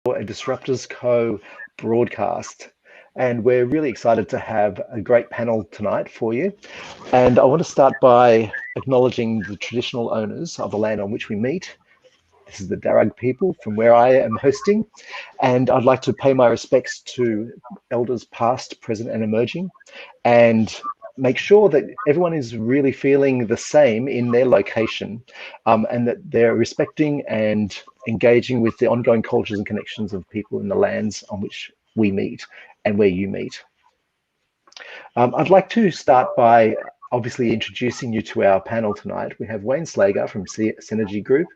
a Disruptors Co broadcast. And we're really excited to have a great panel tonight for you. And I want to start by acknowledging the traditional owners of the land on which we meet. This is the Darug people from where I am hosting. And I'd like to pay my respects to elders past, present, and emerging, and make sure that everyone is really feeling the same in their location, and that they're respecting and engaging with the ongoing cultures and connections of people in the lands on which we meet and where you meet. I'd like to start by obviously introducing you to our panel tonight. We have Wayne Slager from Synergy Group,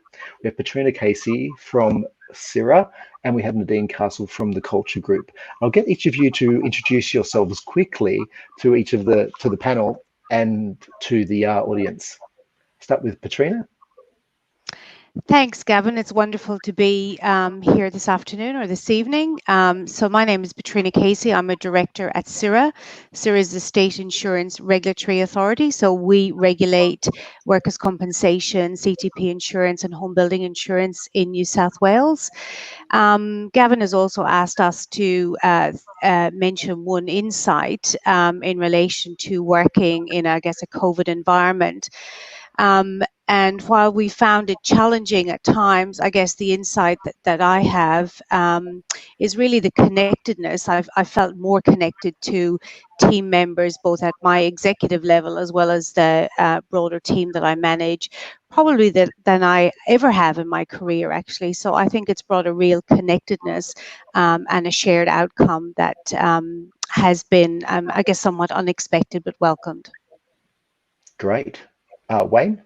we have Patrina Casey from CIRA, and we have Nadine Castle from the Culture Group. I'll get each of you to introduce yourselves quickly to each of the panel and to the audience. Start with Patrina. Thanks, Gavin. It's wonderful to be here this afternoon or this evening. So my name is Patrina Casey. I'm a director at CIRA. CIRA is the State Insurance Regulatory Authority. So we regulate workers' compensation, CTP insurance and home building insurance in New South Wales. Gavin has also asked us to mention one insight in relation to working in, I guess, a COVID environment. And while we found it challenging at times, I guess the insight that I have is really the connectedness. I felt more connected to team members, both at my executive level as well as the broader team that I manage, probably than I ever have in my career, actually. So I think it's brought a real connectedness and a shared outcome that has been, I guess, somewhat unexpected but welcomed. Great. Wayne?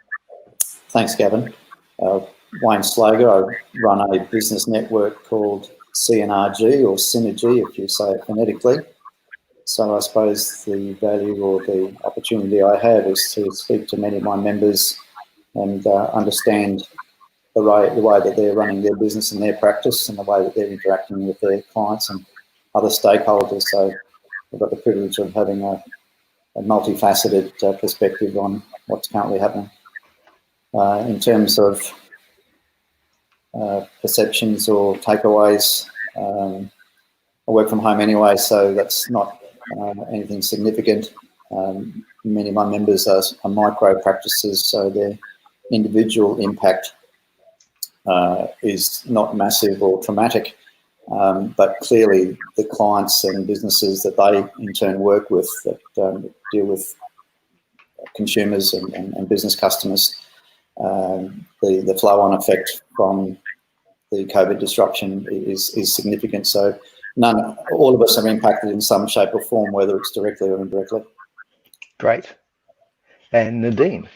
Thanks, Gavin. Wayne Slager. I run a business network called CNRG, or Synergy, if you say it phonetically. So I suppose the value or the opportunity I have is to speak to many of my members and understand the way that they're running their business and their practice and the way that they're interacting with their clients and other stakeholders. So I've got the privilege of having a multifaceted perspective on what's currently happening. In terms of perceptions or takeaways, I work from home anyway, so that's not anything significant. Many of my members are micro practices, so their individual impact is not massive or traumatic, but clearly the clients and businesses that they in turn work with that deal with consumers and business customers, the flow-on effect from the COVID disruption is significant. So all of us are impacted in some shape or form, whether it's directly or indirectly. Great. And Nadine?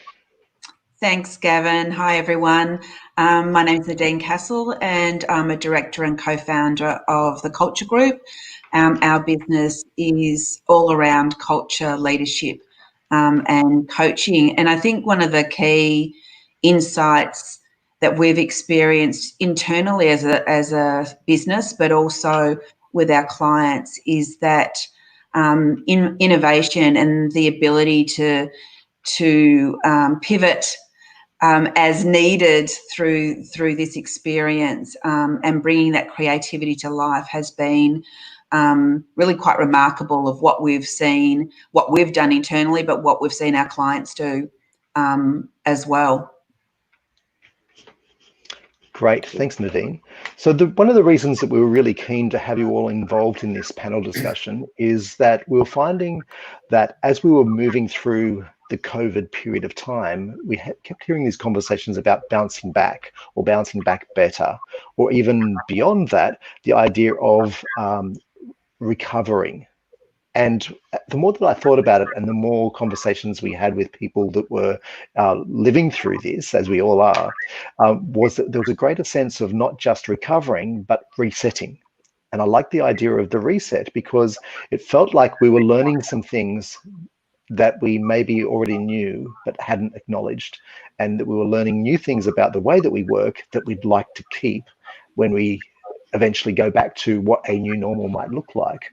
Thanks, Gavin. Hi, everyone. My name is Nadine Castle, and I'm a director and co-founder of the Culture Group. Our business is all around culture, leadership, and coaching. And I think one of the key insights that we've experienced internally as a business, but also with our clients, is that innovation and the ability to pivot as needed through this experience, and bringing that creativity to life has been really quite remarkable of what we've seen, what we've done internally, but what we've seen our clients do as well. Great, thanks, Nadine. So one of the reasons that we were really keen to have you all involved in this panel discussion is that we were finding that as we were moving through the COVID period of time, we kept hearing these conversations about bouncing back or bouncing back better, or even beyond that, the idea of recovering. And the more that I thought about it and the more conversations we had with people that were living through this, as we all are, was that there was a greater sense of not just recovering, but resetting. And I like the idea of the reset because it felt like we were learning some things that we maybe already knew but hadn't acknowledged, and that we were learning new things about the way that we work that we'd like to keep when we eventually go back to what a new normal might look like.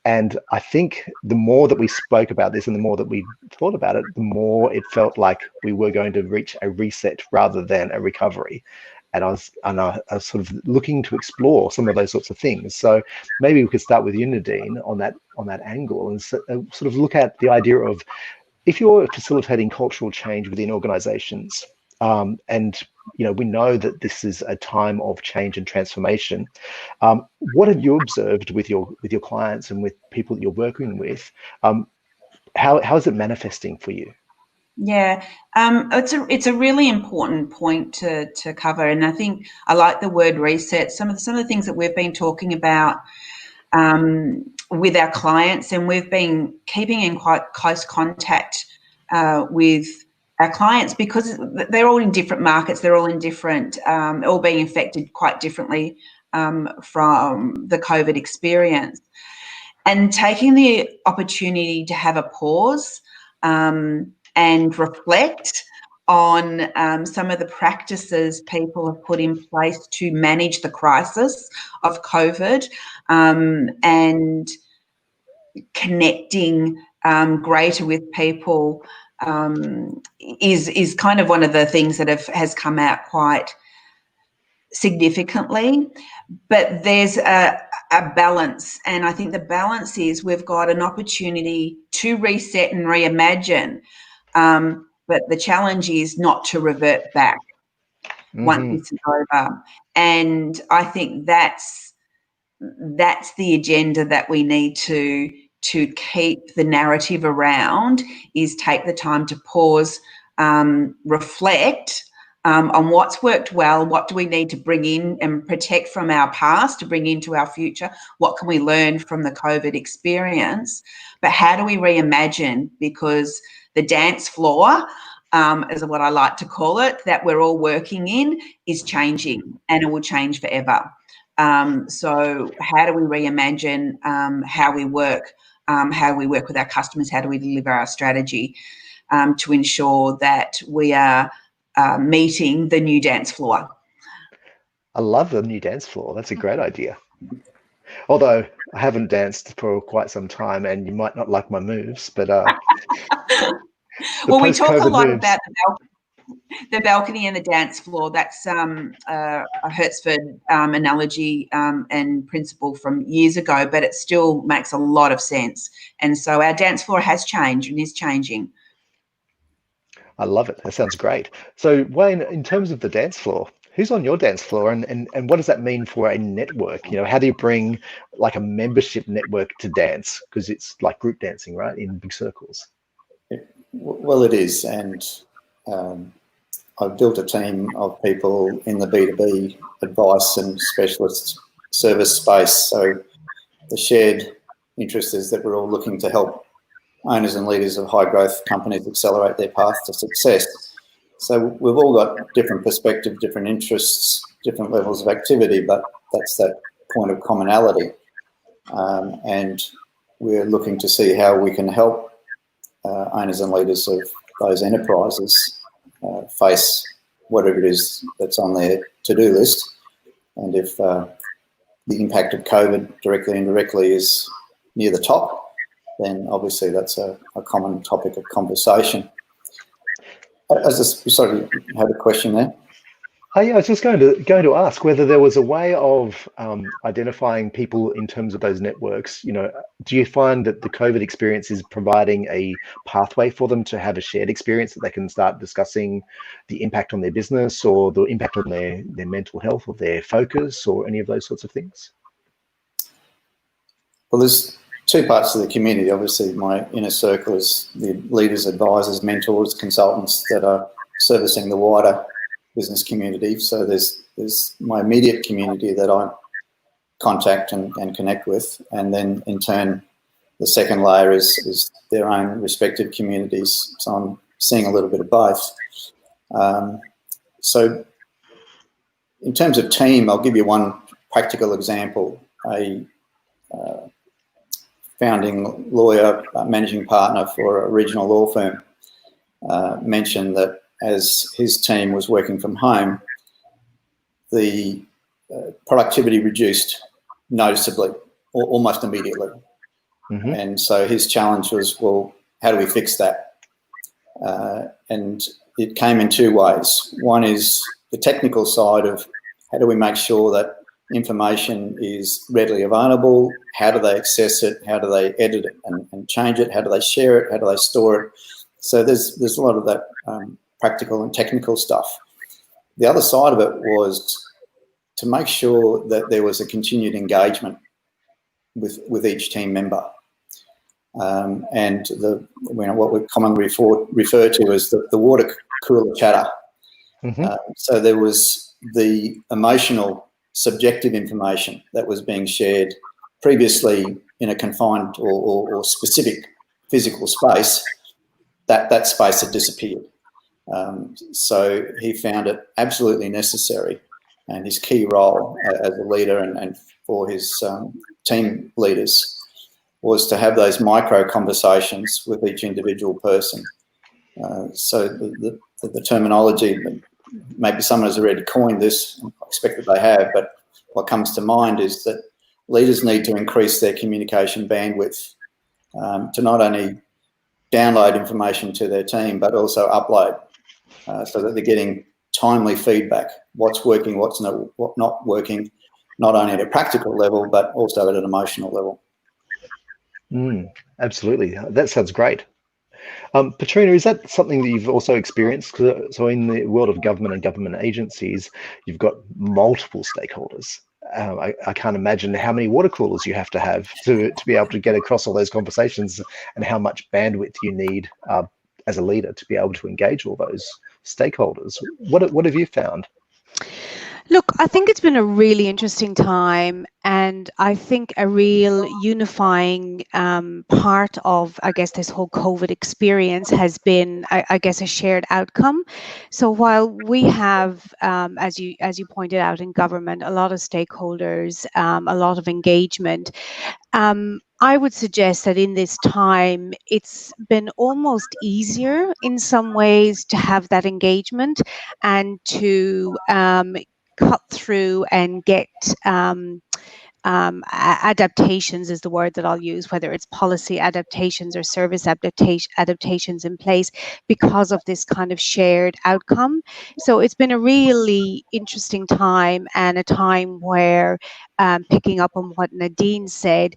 And I think the more that we spoke about this and the more that we thought about it, the more it felt like we were going to reach a reset rather than a recovery. and I was sort of looking to explore some of those sorts of things. So maybe we could start with you, Nadine, on that angle, and sort of look at the idea of, if you're facilitating cultural change within organizations, and we know that this is a time of change and transformation, what have you observed with your clients and with people that you're working with? How is it manifesting for you? Yeah, it's a really important point to cover, and I think I like the word reset. Some of the things that we've been talking about with our clients, and we've been keeping in quite close contact with our clients, because they're all in different markets, they're all in different, all being affected quite differently from the COVID experience, and taking the opportunity to have a pause and reflect on some of the practices people have put in place to manage the crisis of COVID, and connecting greater with people is kind of one of the things that has come out quite significantly. But there's a balance, and I think the balance is we've got an opportunity to reset and reimagine, but the challenge is not to revert back once this is over. And I think that's the agenda that we need to keep the narrative around, is take the time to pause, reflect on what's worked well, what do we need to bring in and protect from our past to bring into our future, what can we learn from the COVID experience, but how do we reimagine? Because the dance floor, is what I like to call it, that we're all working in, is changing, and it will change forever. So how do we reimagine how we work with our customers, how do we deliver our strategy to ensure that we are meeting the new dance floor? I love the new dance floor. That's a great idea. Although I haven't danced for quite some time, and you might not like my moves, but well, we talk a lot about the balcony and the dance floor. That's a Hertzford analogy and principle from years ago, but it still makes a lot of sense. And so our dance floor has changed and is changing. I love it. That sounds great. So Wayne, in terms of the dance floor, who's on your dance floor, and what does that mean for a network? How do you bring like a membership network to dance? Because it's like group dancing, right, in big circles. Well, it is, and I've built a team of people in the B2B advice and specialist service space. So the shared interest is that we're all looking to help owners and leaders of high growth companies accelerate their path to success. So we've all got different perspectives, different interests, different levels of activity, but that's that point of commonality. And we're looking to see how we can help owners and leaders of those enterprises face whatever it is that's on their to-do list. And if the impact of COVID directly and indirectly is near the top, then obviously that's a common topic of conversation. Sorry, you had a question there? Yeah, I was just going to ask whether there was a way of identifying people in terms of those networks. Do you find that the COVID experience is providing a pathway for them to have a shared experience that they can start discussing the impact on their business, or the impact on their mental health, or their focus, or any of those sorts of things? Well, there's two parts of the community. Obviously, my inner circle is the leaders, advisors, mentors, consultants that are servicing the wider business community. So there's my immediate community that I contact and connect with, and then in turn the second layer is their own respective communities. So I'm seeing a little bit of both. So in terms of team, I'll give you one practical example. A founding lawyer, managing partner for a regional law firm, mentioned that as his team was working from home, the productivity reduced noticeably, almost immediately. Mm-hmm. And so his challenge was, well, how do we fix that? And it came in two ways. One is the technical side of how do we make sure that information is readily available, how do they access it, how do they edit it and change it, how do they share it, how do they store it. So there's a lot of that practical and technical stuff. The other side of it was to make sure that there was a continued engagement with each team member. And what we commonly refer to as the water cooler chatter. So there was the emotional, subjective information that was being shared previously in a confined or specific physical space. That space had disappeared. So he found it absolutely necessary, and his key role as a leader and for his team leaders was to have those micro conversations with each individual person. So the terminology, maybe someone has already coined this, I expect that they have, but what comes to mind is that leaders need to increase their communication bandwidth to not only download information to their team, but also upload so that they're getting timely feedback, what's working, what's not working, not only at a practical level, but also at an emotional level. Absolutely. That sounds great. Petrina, is that something that you've also experienced? So in the world of government and government agencies, you've got multiple stakeholders. I can't imagine how many water coolers you have to be able to get across all those conversations, and how much bandwidth you need as a leader to be able to engage all those stakeholders. What have you found? Look, I think it's been a really interesting time, and I think a real unifying part of, I guess, this whole COVID experience has been, I guess, a shared outcome. So while we have, as you pointed out, in government, a lot of stakeholders, a lot of engagement, I would suggest that in this time, it's been almost easier in some ways to have that engagement and to cut through and get adaptations is the word that I'll use, whether it's policy adaptations or service adaptations in place because of this kind of shared outcome. So it's been a really interesting time, and a time where, picking up on what Nadine said,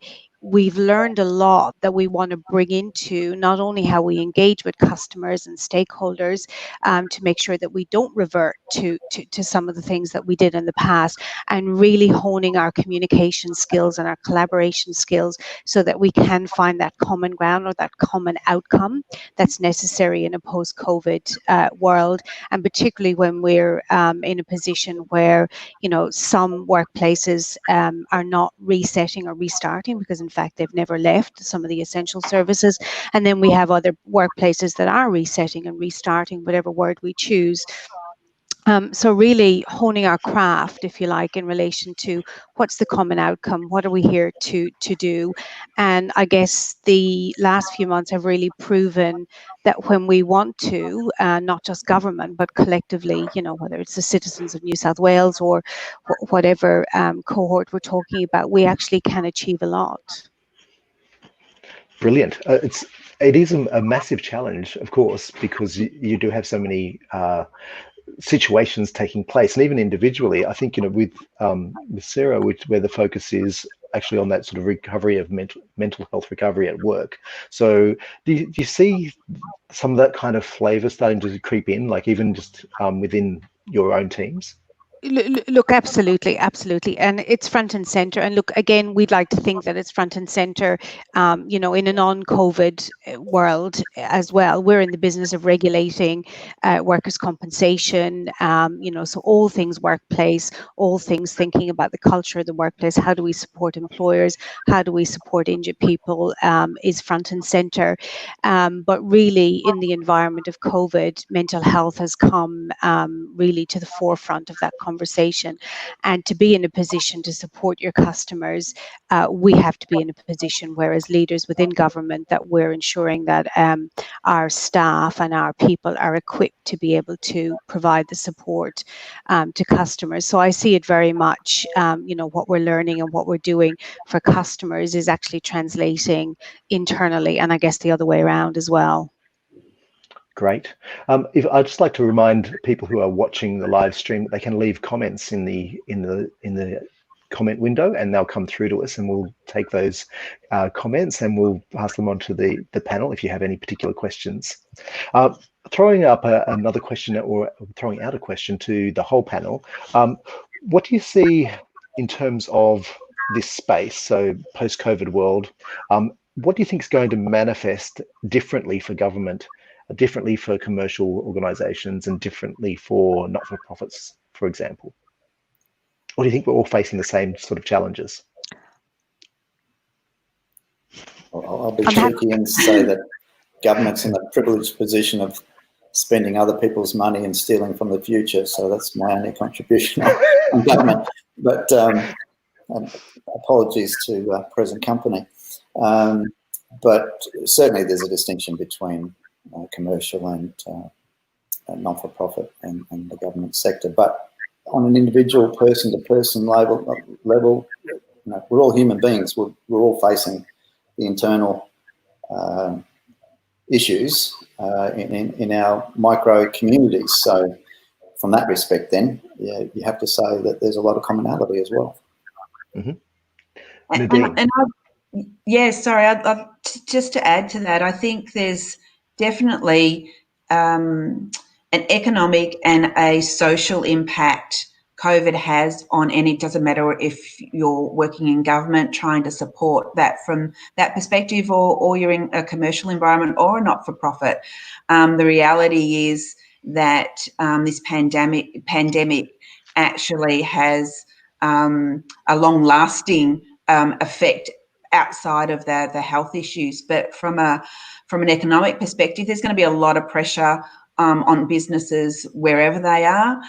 we've learned a lot that we want to bring into not only how we engage with customers and stakeholders to make sure that we don't revert to some of the things that we did in the past, and really honing our communication skills and our collaboration skills so that we can find that common ground or that common outcome that's necessary in a post-COVID world, and particularly when we're in a position where, some workplaces are not resetting or restarting because in fact they've never left some of the essential services, and then we have other workplaces that are resetting and restarting, whatever word we choose. So really honing our craft, if you like, in relation to what's the common outcome, what are we here to do. And I guess the last few months have really proven that when we want to, not just government, but collectively, whether it's the citizens of New South Wales or whatever cohort we're talking about, we actually can achieve a lot. Brilliant. It is a massive challenge, of course, because you do have so many situations taking place, and even individually, I think with Sarah, where the focus is actually on that sort of recovery of mental health recovery at work. So do you see some of that kind of flavour starting to creep in, like even just within your own teams? Look, absolutely, and it's front and center. And look, again, we'd like to think that it's front and center, in a non-COVID world as well. We're in the business of regulating workers' compensation, so all things workplace, all things thinking about the culture of the workplace. How do we support employers? How do we support injured people? Is front and center. But really, in the environment of COVID, mental health has come really to the forefront of that conversation. And to be in a position to support your customers, we have to be in a position where, as leaders within government, that we're ensuring that our staff and our people are equipped to be able to provide the support to customers. So I see it very much, what we're learning and what we're doing for customers is actually translating internally, and I guess the other way around as well. Great. If I'd just like to remind people who are watching the live stream that they can leave comments in the comment window, and they'll come through to us, and we'll take those comments and we'll pass them on to the panel if you have any particular questions. Throwing up another question, or throwing out a question to the whole panel, what do you see in terms of this space, so post-COVID world? What do you think is going to manifest differently for government, differently for commercial organisations, and differently for not-for-profits, for example? Or do you think we're all facing the same sort of challenges? I'll be tricky and say that government's in a privileged position of spending other people's money and stealing from the future. So that's my only contribution on government. But apologies to present company. But certainly there's a distinction between commercial and not-for-profit and the government sector. But on an individual person-to-person level, we're all human beings. We're all facing the internal issues in our micro communities. So from that respect, then, you have to say that there's a lot of commonality as well. Mm-hmm. I'd just to add to that, I think there's definitely an economic and a social impact COVID has on, and it doesn't matter if you're working in government trying to support that from that perspective, or you're in a commercial environment or a not-for-profit. The reality is that this pandemic actually has a long-lasting effect outside of the health issues. But from an economic perspective, there's going to be a lot of pressure on businesses wherever they are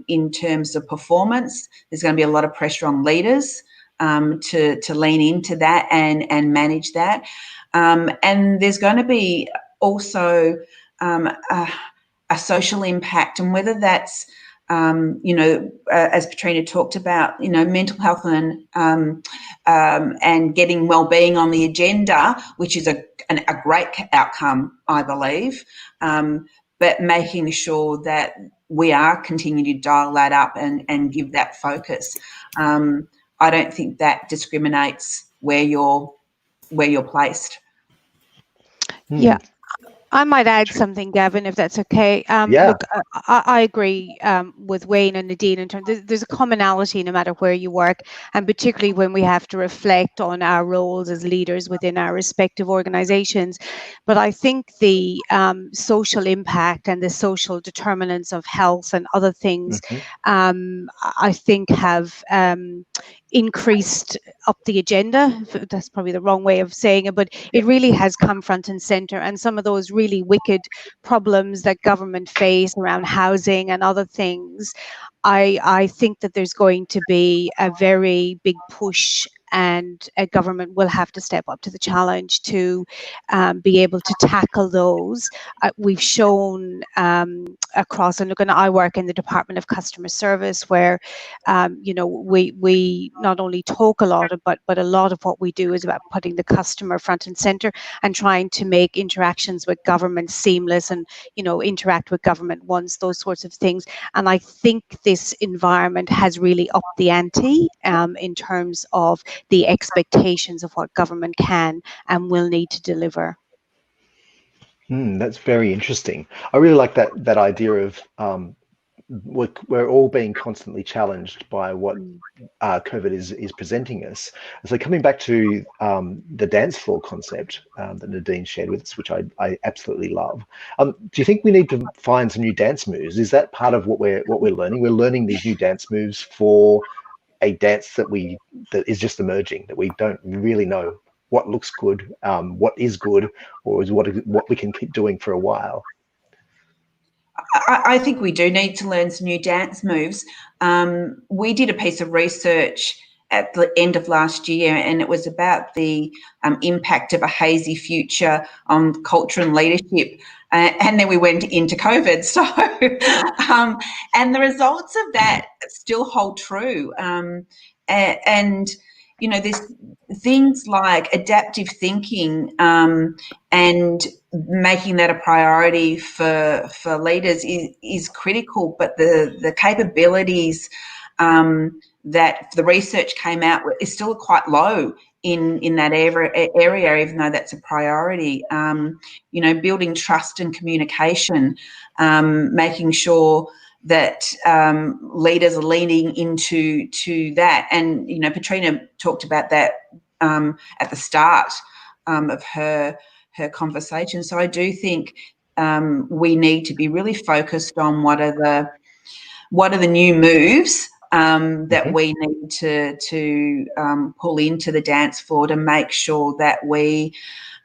in terms of performance. There's going to be a lot of pressure on leaders to lean into that and manage that. And there's going to be also a social impact, and whether that's as Petrina talked about, mental health and getting wellbeing on the agenda, which is a great outcome, I believe. But making sure that we are continuing to dial that up and give that focus. I don't think that discriminates where you're placed. Yeah. I might add something, Gavin, if that's okay. Look, I agree with Wayne and Nadine in terms there's a commonality no matter where you work, and particularly when we have to reflect on our roles as leaders within our respective organisations. But I think the social impact and the social determinants of health and other things, I think have increased up the agenda. That's probably the wrong way of saying it, but it really has come front and centre. And some of those really wicked problems that government face around housing and other things, I think that there's going to be a very big push, and a government will have to step up to the challenge to be able to tackle those. We've shown across, and look, and I work in the Department of Customer Service, where we not only talk a lot, but a lot of what we do is about putting the customer front and center and trying to make interactions with government seamless, and interact with government once, those sorts of things. And I think this environment has really upped the ante in terms of the expectations of what government can and will need to deliver. That's very interesting. I really like that idea of we're all being constantly challenged by what COVID is presenting us. So coming back to the dance floor concept that Nadine shared with us, which I absolutely love. Do you think we need to find some new dance moves? Is that part of what we're learning? We're learning these new dance moves for a dance that is just emerging, that we don't really know what looks good, what is good, or is what we can keep doing for a while. I think we do need to learn some new dance moves. We did a piece of research at the end of last year, and it was about the impact of a hazy future on culture and leadership. And then we went into COVID. So, and the results of that still hold true. And there's things like adaptive thinking and making that a priority for leaders is critical, but the capabilities that the research came out with is still quite low in that area, even though that's a priority. Building trust and communication, making sure that leaders are leaning into that. And, Petrina talked about that at the start of her conversation. So I do think we need to be really focused on what are the new moves that we need to pull into the dance floor to make sure that we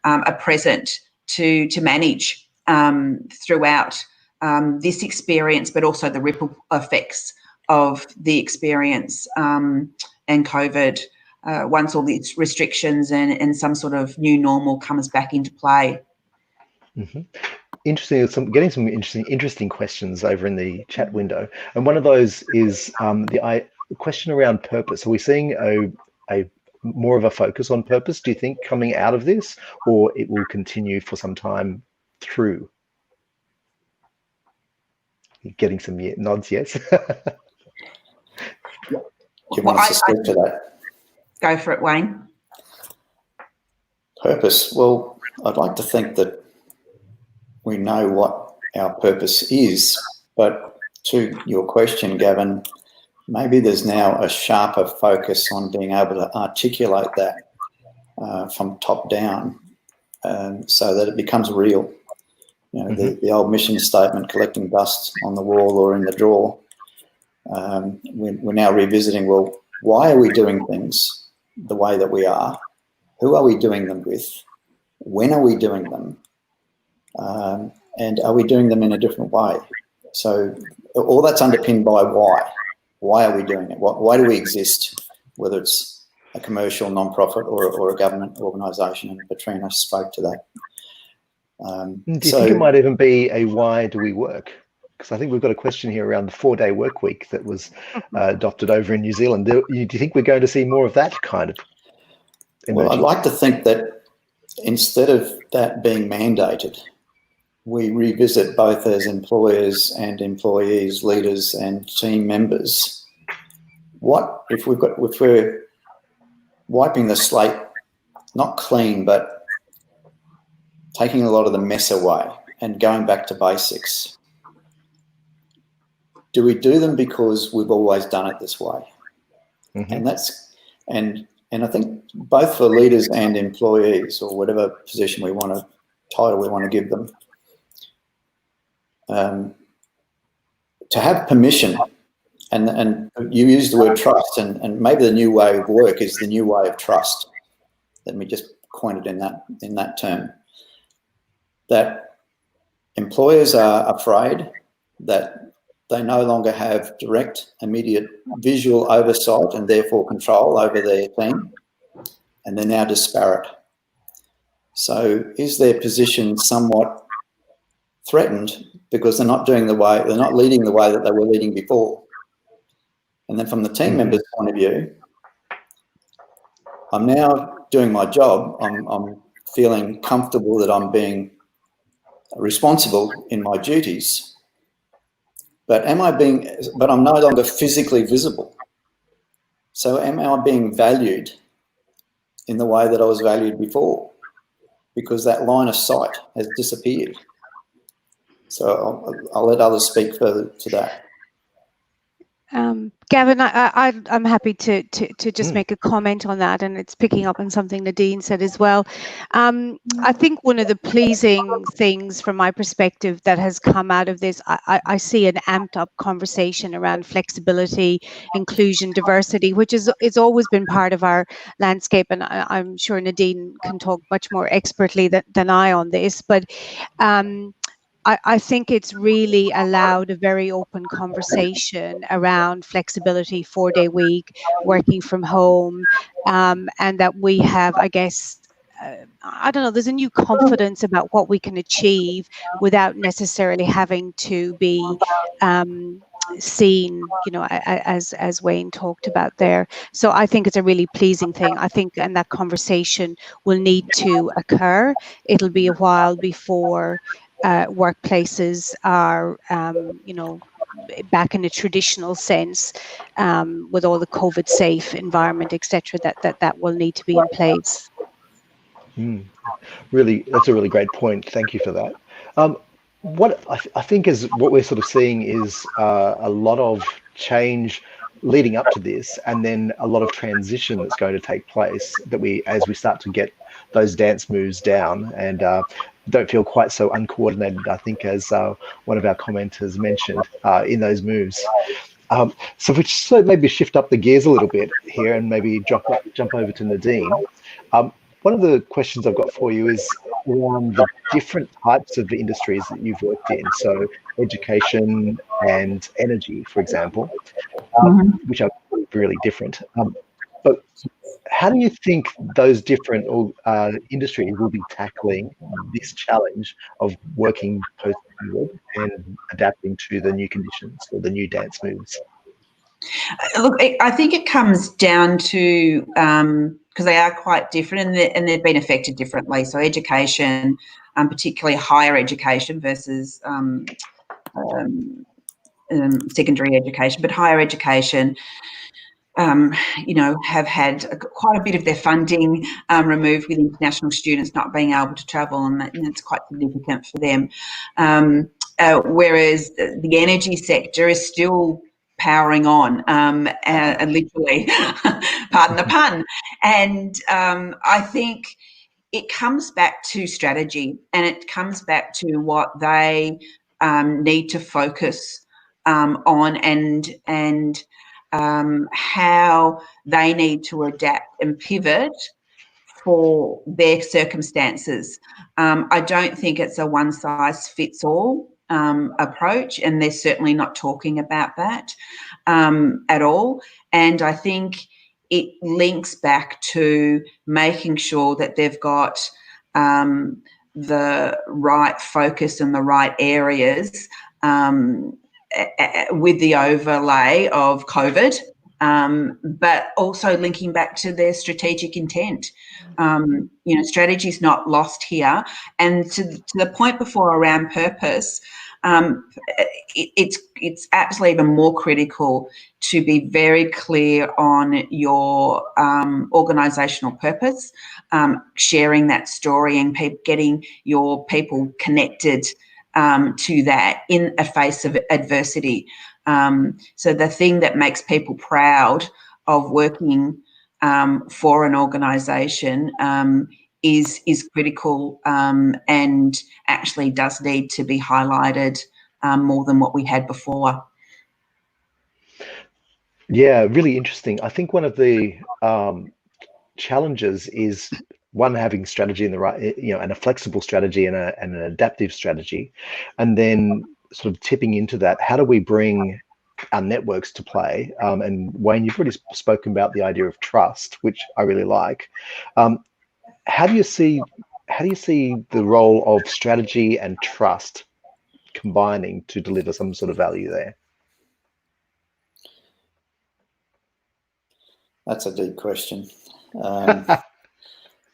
are present to manage throughout this experience, but also the ripple effects of the experience and COVID once all these restrictions and some sort of new normal comes back into play. Mm-hmm. Interesting. Getting some interesting questions over in the chat window, and one of those is the question around purpose. Are we seeing a more of a focus on purpose, do you think, coming out of this, or it will continue for some time through? You're getting some nods, yes. Do you want us to speak to that? Go for it, Wayne. Purpose. Well, I'd like to think that we know what our purpose is, but to your question, Gavin, maybe there's now a sharper focus on being able to articulate that from top down so that it becomes real. The old mission statement, collecting dust on the wall or in the drawer, we're now revisiting, well, why are we doing things the way that we are? Who are we doing them with? When are we doing them? And are we doing them in a different way? So all that's underpinned by why. Why are we doing it? Why do we exist? Whether it's a commercial, non-profit or a government organisation, and Petrina spoke to that. Do you think it might even be a why do we work? Because I think we've got a question here around the 4-day work week that was adopted over in New Zealand. Do you think we're going to see more of that kind of emerging? Well, I'd like to think that instead of that being mandated, we revisit both as employers and employees, leaders and team members. What if we're wiping the slate, not clean, but taking a lot of the mess away and going back to basics? Do we do them because we've always done it this way? Mm-hmm. And I think both for leaders and employees, or whatever position title we want to give them, to have permission, and you use the word trust, and maybe the new way of work is the new way of trust. Let me just coin it in that term. That employers are afraid that they no longer have direct, immediate visual oversight and therefore control over their team, and they're now disparate. So is their position somewhat threatened because they're not leading the way that they were leading before? And then from the team members' point of view, I'm now doing my job. I'm feeling comfortable that I'm being responsible in my duties, but I'm no longer physically visible. So am I being valued in the way that I was valued before? Because that line of sight has disappeared. So I'll let others speak further to that. Gavin, I'm happy to just make a comment on that, and it's picking up on something Nadine said as well. I think one of the pleasing things from my perspective that has come out of this, I see an amped up conversation around flexibility, inclusion, diversity, which is always been part of our landscape, and I'm sure Nadine can talk much more expertly than I on this, but I think it's really allowed a very open conversation around flexibility, 4-day week, working from home, and that we have, I guess, I don't know, there's a new confidence about what we can achieve without necessarily having to be seen, you know, as Wayne talked about there. So I think it's a really pleasing thing. I think, and that conversation will need to occur. It'll be a while before workplaces are, you know, back in a traditional sense, with all the COVID safe environment, etc. That will need to be in place. Really, that's a really great point. Thank you for that. What I think is what we're sort of seeing is a lot of change leading up to this, and then a lot of transition that's going to take place that as we start to get those dance moves down and don't feel quite so uncoordinated, I think, as one of our commenters mentioned in those moves. So if we just maybe shift up the gears a little bit here and maybe jump over to Nadine. One of the questions I've got for you is around the different types of industries that you've worked in. So education and energy, for example, which are really different. But how do you think those different industries will be tackling this challenge of working post-COVID and adapting to the new conditions or the new dance moves? Look, I think it comes down to, because they are quite different and they've been affected differently. So education, particularly higher education versus secondary education, but higher education, you know, have had quite a bit of their funding removed with international students not being able to travel, and that's quite significant for them. Whereas the energy sector is still powering on, literally, pardon the pun. And I think it comes back to strategy, and it comes back to what they need to focus on, and how they need to adapt and pivot for their circumstances. I don't think it's a one-size-fits-all approach, and they're certainly not talking about that at all. And I think it links back to making sure that they've got the right focus in the right areas, with the overlay of COVID, but also linking back to their strategic intent. You know, strategy is not lost here. And to the point before around purpose, it's absolutely even more critical to be very clear on your organisational purpose, sharing that story and getting your people connected to that in a face of adversity. So the thing that makes people proud of working for an organisation is critical, and actually does need to be highlighted more than what we had before. Yeah, really interesting. I think one of the challenges is one, having strategy in the right, you know, and a flexible strategy and an adaptive strategy, and then sort of tipping into that, how do we bring our networks to play? And Wayne, you've already spoken about the idea of trust, which I really like. How do you see the role of strategy and trust combining to deliver some sort of value there? That's a deep question.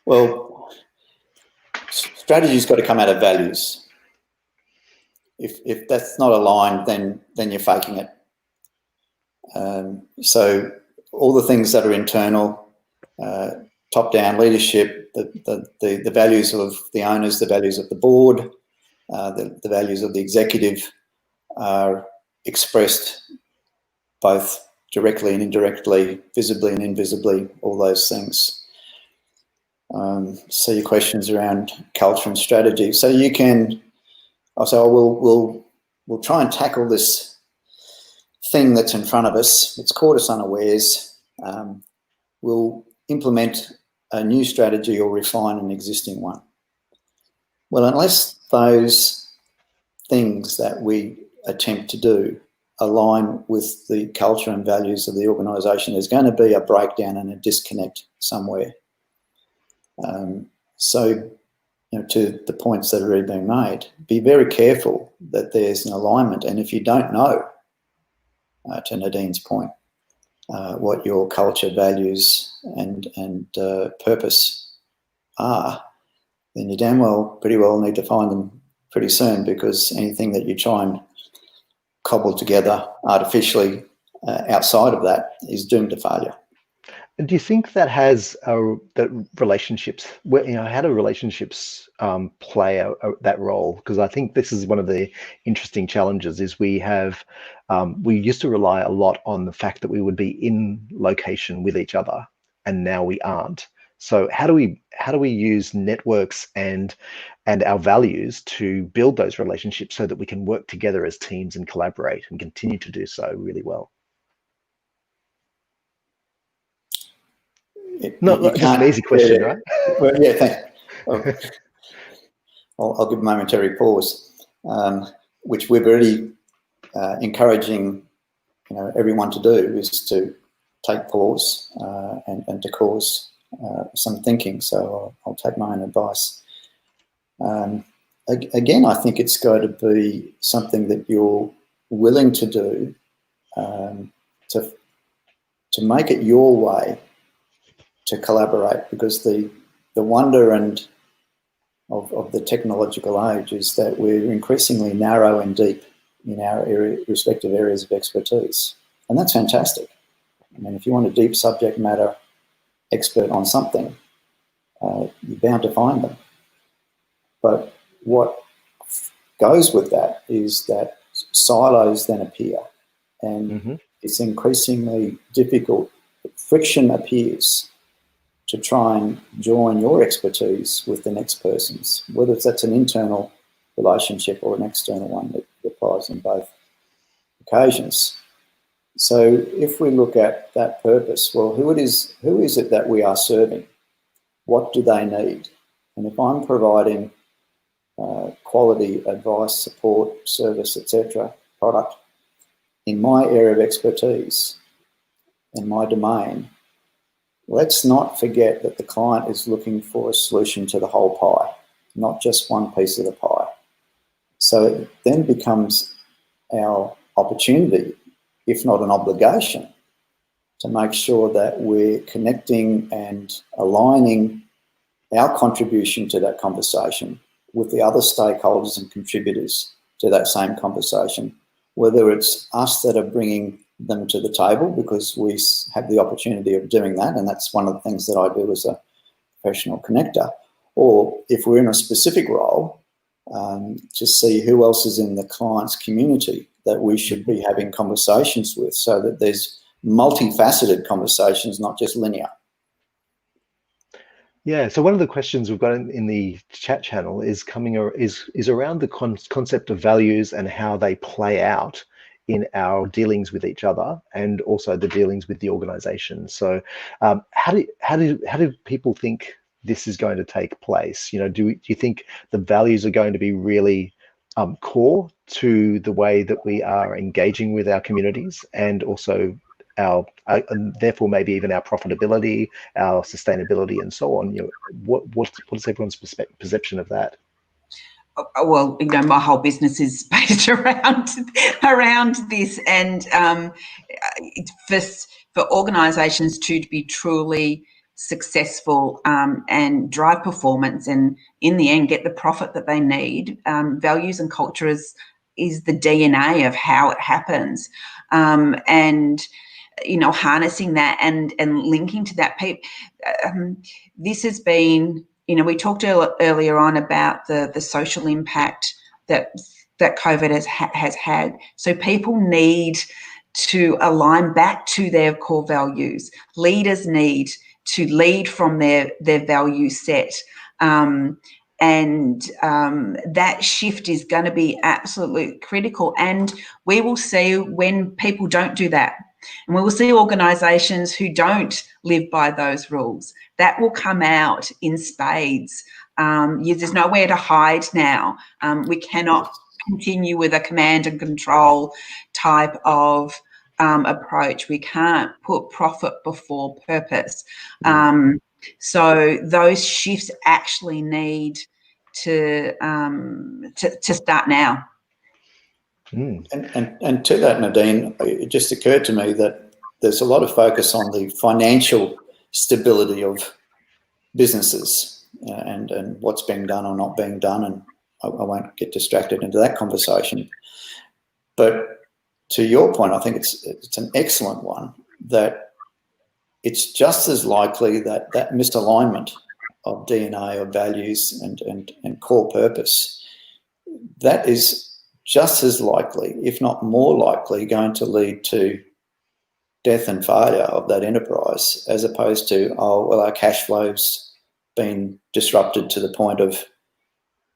Well, strategy's got to come out of values. If that's not aligned, then you're faking it. So all the things that are internal, top-down leadership, the values of the owners, the values of the board, the values of the executive are expressed both directly and indirectly, visibly and invisibly, all those things. So your questions around culture and strategy. So you can, I'll say, we'll try and tackle this thing that's in front of us. It's caught us unawares. We'll implement a new strategy or refine an existing one. Well, unless those things that we attempt to do align with the culture and values of the organisation, there's going to be a breakdown and a disconnect somewhere. So, you know, to the points that are already being made, be very careful that there's an alignment. And if you don't know to Nadine's point, what your culture, values, and purpose are, then you pretty well need to find them pretty soon, because anything that you try and cobble together artificially outside of that is doomed to failure. And do you think that has that relationships? How do relationships play that role? Because I think this is one of the interesting challenges. Is we used to rely a lot on the fact that we would be in location with each other, and now we aren't. So how do we use networks and our values to build those relationships so that we can work together as teams and collaborate and continue to do so really well? Just an easy question, right? Well, yeah, thanks. I'll give a momentary pause, which we're very encouraging, everyone to do, is to take pause and to cause some thinking. So I'll take my own advice. Again, I think it's going to be something that you're willing to do, to make it your way to collaborate, because the wonder of the technological age is that we're increasingly narrow and deep in our respective areas of expertise, and that's fantastic. I mean, if you want a deep subject matter expert on something, you're bound to find them. But what goes with that is that silos then appear, and it's increasingly difficult. Friction appears to try and join your expertise with the next person's, whether that's an internal relationship or an external one that applies in both occasions. So if we look at that purpose, well, who is it that we are serving? What do they need? And if I'm providing quality advice, support, service, etc., product in my area of expertise, in my domain, let's not forget that the client is looking for a solution to the whole pie, not just one piece of the pie. So it then becomes our opportunity, if not an obligation, to make sure that we're connecting and aligning our contribution to that conversation with the other stakeholders and contributors to that same conversation, whether it's us that are bringing them to the table because we have the opportunity of doing that, and that's one of the things that I do as a professional connector, or if we're in a specific role, to see who else is in the client's community that we should be having conversations with, so that there's multifaceted conversations, not just linear. Yeah, so one of the questions we've got in the chat channel is around the concept of values and how they play out in our dealings with each other, and also the dealings with the organization. So how do people think this is going to take place? Do you think the values are going to be really core to the way that we are engaging with our communities, and also and therefore maybe even our profitability, our sustainability, and so on? What is everyone's perception of that? Well, my whole business is based around this, and for organisations to be truly successful and drive performance, and in the end get the profit that they need, values and culture is the DNA of how it happens, and harnessing that and linking to that. This has been. We talked earlier on about the social impact that COVID has had. So people need to align back to their core values. Leaders need to lead from their value set. And that shift is going to be absolutely critical. And we will see when people don't do that. And we will see organisations who don't live by those rules. That will come out in spades. There's nowhere to hide now. We cannot continue with a command and control type of approach. We can't put profit before purpose. So those shifts actually need to start now. Mm. And to that, Nadine, it just occurred to me that there's a lot of focus on the financial stability of businesses and what's being done or not being done, and I won't get distracted into that conversation. But to your point, I think it's an excellent one, that it's just as likely that that misalignment of DNA or values and core purpose, that is just as likely, if not more likely, going to lead to death and failure of that enterprise, as opposed to, oh, well, our cash flow's been disrupted to the point of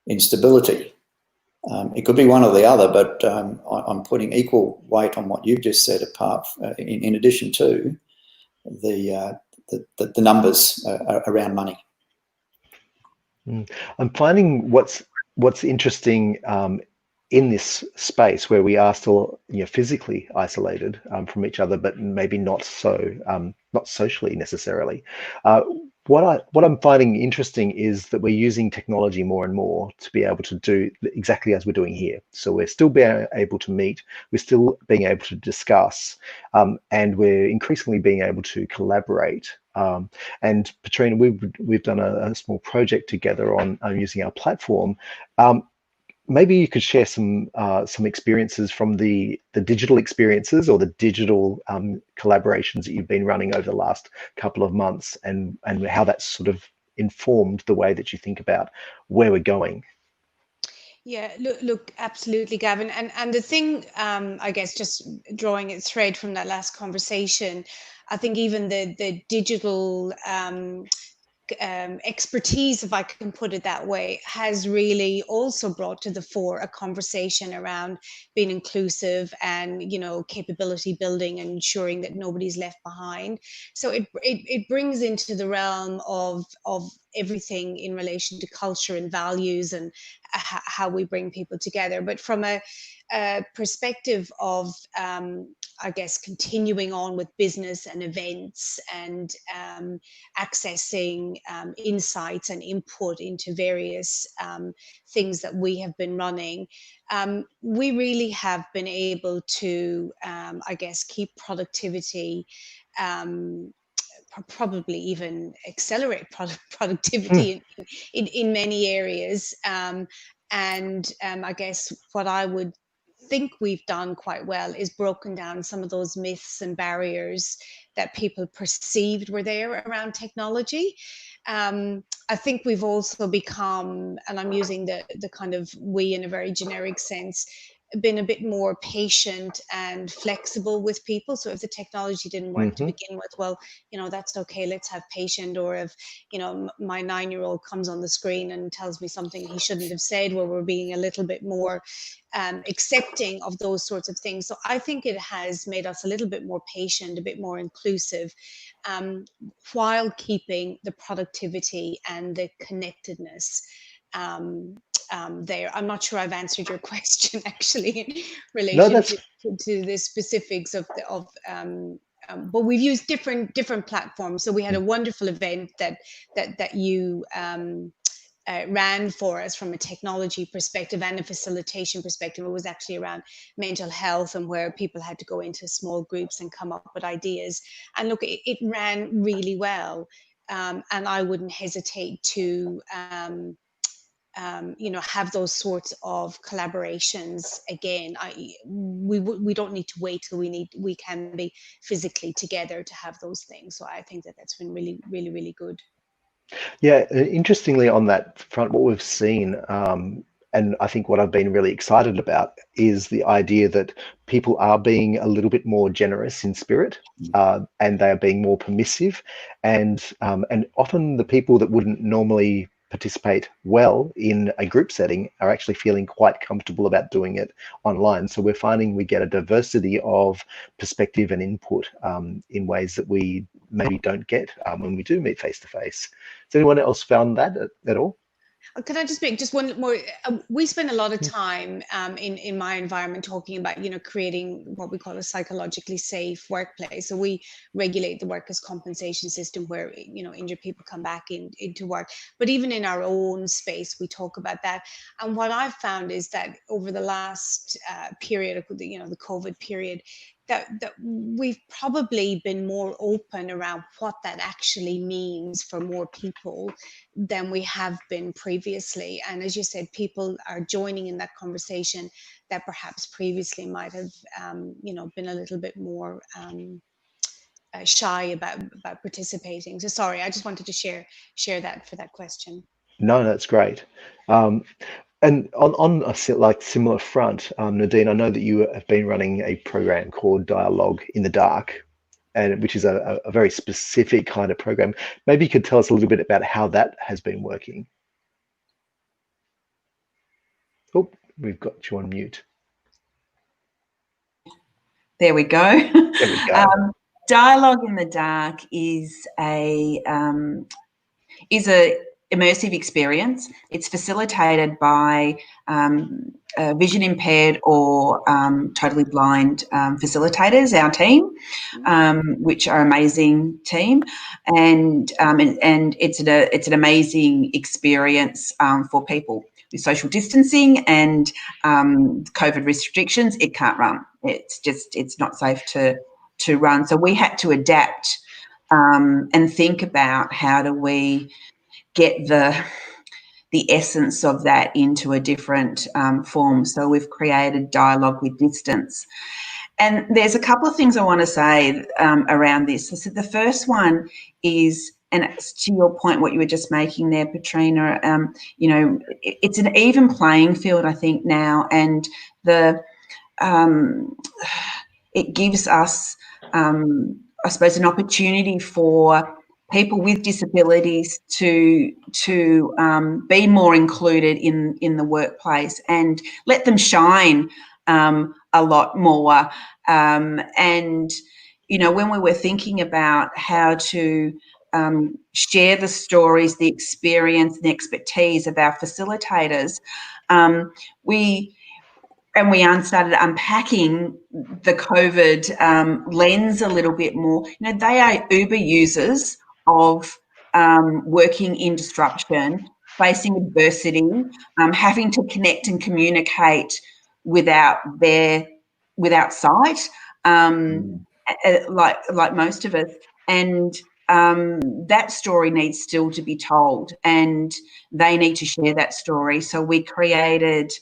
instability. It could be one or the other, but I'm putting equal weight on what you've just said, apart in addition to the numbers around money. I'm finding what's interesting in this space where we are still, physically isolated from each other, but maybe not so, not socially necessarily. What I'm finding interesting is that we're using technology more and more to be able to do exactly as we're doing here. So we're still being able to meet, we're still being able to discuss, and we're increasingly being able to collaborate. And Petrina, we've done a small project together on using our platform. Maybe you could share some experiences from the digital experiences or the digital collaborations that you've been running over the last couple of months, and how that's sort of informed the way that you think about where we're going. Yeah, look, absolutely, Gavin. And the thing, I guess, just drawing a thread from that last conversation, I think even the digital expertise, if I can put it that way, has really also brought to the fore a conversation around being inclusive and, capability building and ensuring that nobody's left behind. So it brings into the realm of everything in relation to culture and values and how we bring people together. But from a perspective of I guess continuing on with business and events and accessing insights and input into various things that we have been running, we really have been able to, I guess, keep productivity, probably even accelerate productivity in many areas. And I guess what I would think we've done quite well is broken down some of those myths and barriers that people perceived were there around technology. I think we've also become, and I'm using the kind of we in a very generic sense, been a bit more patient and flexible with people. So if the technology didn't work to begin with, well, that's okay, let's have patience. Or if, my 9-year-old comes on the screen and tells me something he shouldn't have said, well, we're being a little bit more accepting of those sorts of things. So I think it has made us a little bit more patient, a bit more inclusive, while keeping the productivity and the connectedness there. I'm not sure I've answered your question actually in relation to the specifics of but we've used different platforms. So we had a wonderful event that you ran for us from a technology perspective and a facilitation perspective. It was actually around mental health, and where people had to go into small groups and come up with ideas. And look, it ran really well, and I wouldn't hesitate to have those sorts of collaborations again. We don't need to wait till we can be physically together to have those things. So I think that's been really, really, really good. Yeah, interestingly on that front, what we've seen, and I think what I've been really excited about, is the idea that people are being a little bit more generous in spirit, and they are being more permissive, and often the people that wouldn't normally participate well in a group setting are actually feeling quite comfortable about doing it online. So we're finding we get a diversity of perspective and input in ways that we maybe don't get when we do meet face to face. Has anyone else found that at all? Can I just make just one more? We spend a lot of time in my environment talking about, creating what we call a psychologically safe workplace. So we regulate the workers' compensation system where, injured people come back into work. But even in our own space, we talk about that. And what I've found is that over the last period, the COVID period, that we've probably been more open around what that actually means for more people than we have been previously. And as you said, people are joining in that conversation that perhaps previously might have, been a little bit more shy about participating. So sorry, I just wanted to share that for that question. No, that's great. And on a similar front, Nadine, I know that you have been running a program called Dialogue in the Dark, and which is a very specific kind of program. Maybe you could tell us a little bit about how that has been working. Oh, we've got you on mute. There we go. There we go. Dialogue in the Dark is a immersive experience. It's facilitated by vision impaired or totally blind facilitators, our team, which are an amazing team, and it's an amazing experience for people with social distancing and COVID restrictions. It can't run. It's not safe to run. So we had to adapt and think about how do we get the essence of that into a different form. So we've created Dialogue with Distance. And there's a couple of things I want to say around this. So the first one is, and it's to your point, what you were just making there, Petrina, it's an even playing field, I think, now, and it gives us, I suppose, an opportunity for people with disabilities to be more included in the workplace and let them shine a lot more. And, when we were thinking about how to share the stories, the experience and the expertise of our facilitators, we started unpacking the COVID lens a little bit more. They are Uber users of working in disruption, facing adversity, having to connect and communicate without sight, like most of us. And that story needs still to be told, and they need to share that story. So we created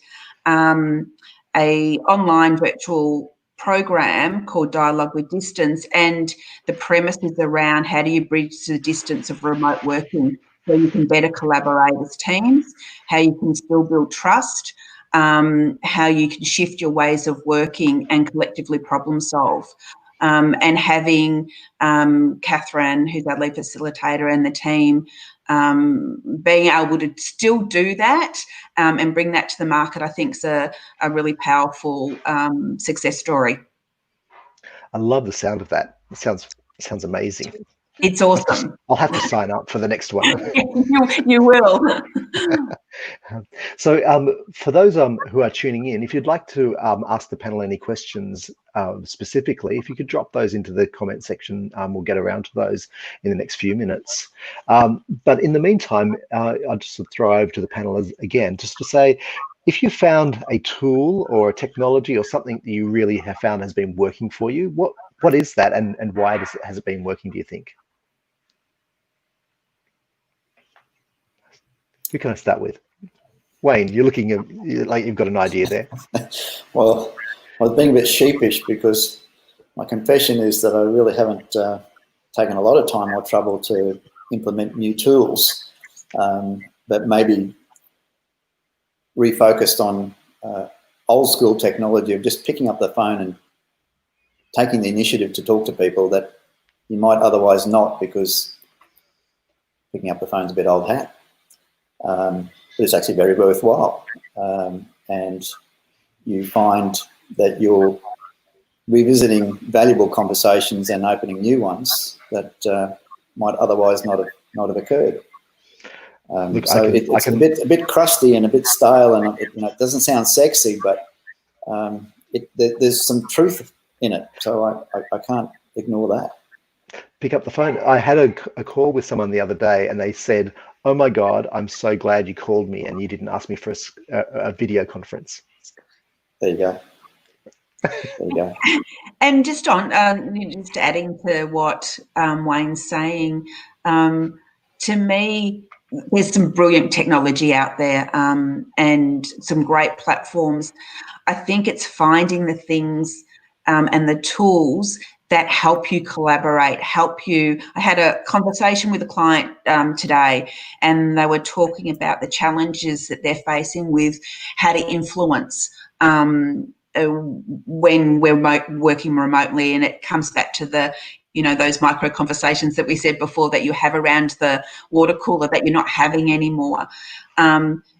a online virtual program called Dialogue with Distance, and the premise is around how do you bridge the distance of remote working so you can better collaborate as teams, how you can still build trust, how you can shift your ways of working and collectively problem solve. And having Catherine, who's our lead facilitator, and the team being able to still do that and bring that to the market, I think is a really powerful success story. I love the sound of that. It sounds amazing. It's awesome. I'll have to sign up for the next one. You will. So for those who are tuning in, if you'd like to ask the panel any questions specifically, if you could drop those into the comment section, we'll get around to those in the next few minutes. But in the meantime, I'll just throw over to the panel again, just to say, if you found a tool or a technology or something that you really have found has been working for you, what is that, and why has it been working, do you think? Who can I start with? Wayne, you're looking like you've got an idea there. Well, I was being a bit sheepish because my confession is that I really haven't taken a lot of time or trouble to implement new tools, but maybe refocused on old school technology of just picking up the phone and taking the initiative to talk to people that you might otherwise not, because picking up the phone is a bit old hat. But it's actually very worthwhile, and you find that you're revisiting valuable conversations and opening new ones that might otherwise not have occurred. Look, So it's a bit crusty and a bit stale, and it doesn't sound sexy, but there's some truth in it. So I can't ignore that. Pick up the phone. I had a call with someone the other day, and they said, "Oh my God, I'm so glad you called me and you didn't ask me for a video conference." There you go. There you go. And just just adding to what Wayne's saying, to me, there's some brilliant technology out there and some great platforms. I think it's finding the things and the tools that help you collaborate, help you. I had a conversation with a client today, and they were talking about the challenges that they're facing with how to influence when we're working remotely, and it comes back to the those micro conversations that we said before that you have around the water cooler that you're not having anymore.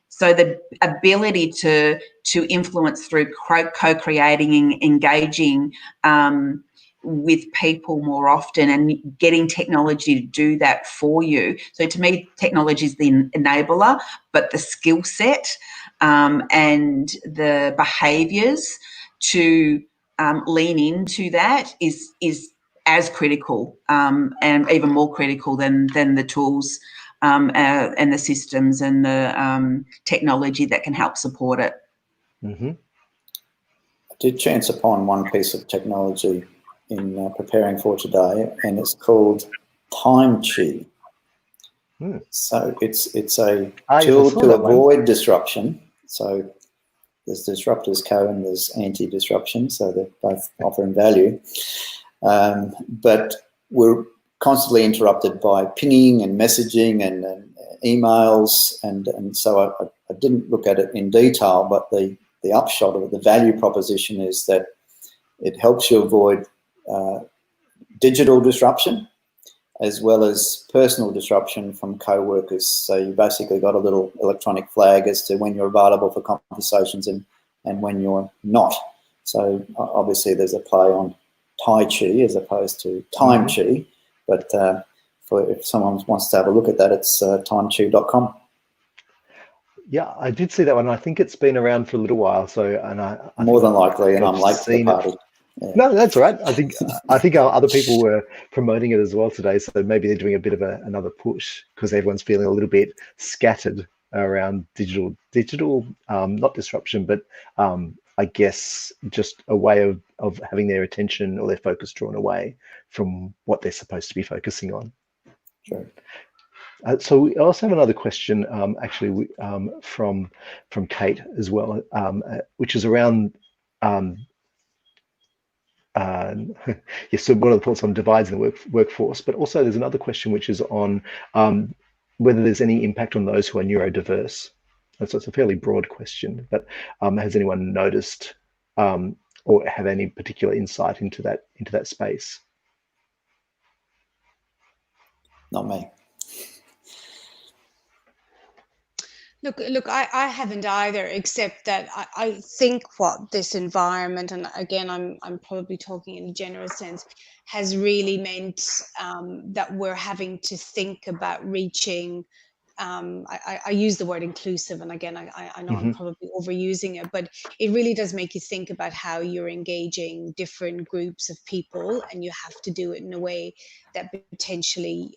So the ability to influence through co-creating and engaging with people more often and getting technology to do that for you. So to me, technology is the enabler, but the skill set and the behaviours to lean into that is as critical and even more critical than the tools and the systems and the technology that can help support it. Mm-hmm. I did chance upon one piece of technology in preparing for today, and it's called TimeChi. So it's a tool to avoid disruption. So there's Disruptors Co and there's anti-disruption, so they're both offering value. But we're constantly interrupted by pinging and messaging and emails, and so I didn't look at it in detail, but the upshot of it, the value proposition, is that it helps you avoid digital disruption as well as personal disruption from co-workers. So you basically got a little electronic flag as to when you're available for conversations and when you're not. So obviously there's a play on Tai Chi as opposed to Time Chi, but if someone wants to have a look at that, it's timechi.com. Yeah, I did see that one. I think it's been around for a little while. So, and I more than likely, and I'm late to the party. Yeah. No, that's all right. I think our other people were promoting it as well today, so maybe they're doing a bit of another push because everyone's feeling a little bit scattered around digital, not disruption, but I guess just a way of having their attention or their focus drawn away from what they're supposed to be focusing on. Sure. So we also have another question, actually, from Kate as well, which is around. Yes, so one of the thoughts on divides in the workforce, but also there's another question which is on whether there's any impact on those who are neurodiverse. And so it's a fairly broad question, but has anyone noticed or have any particular insight into that space? Not me. Look, I haven't either, except that I think what this environment, and again, I'm probably talking in a general sense, has really meant that we're having to think about reaching. I use the word inclusive, and again, I know I'm probably overusing it, but it really does make you think about how you're engaging different groups of people, and you have to do it in a way that potentially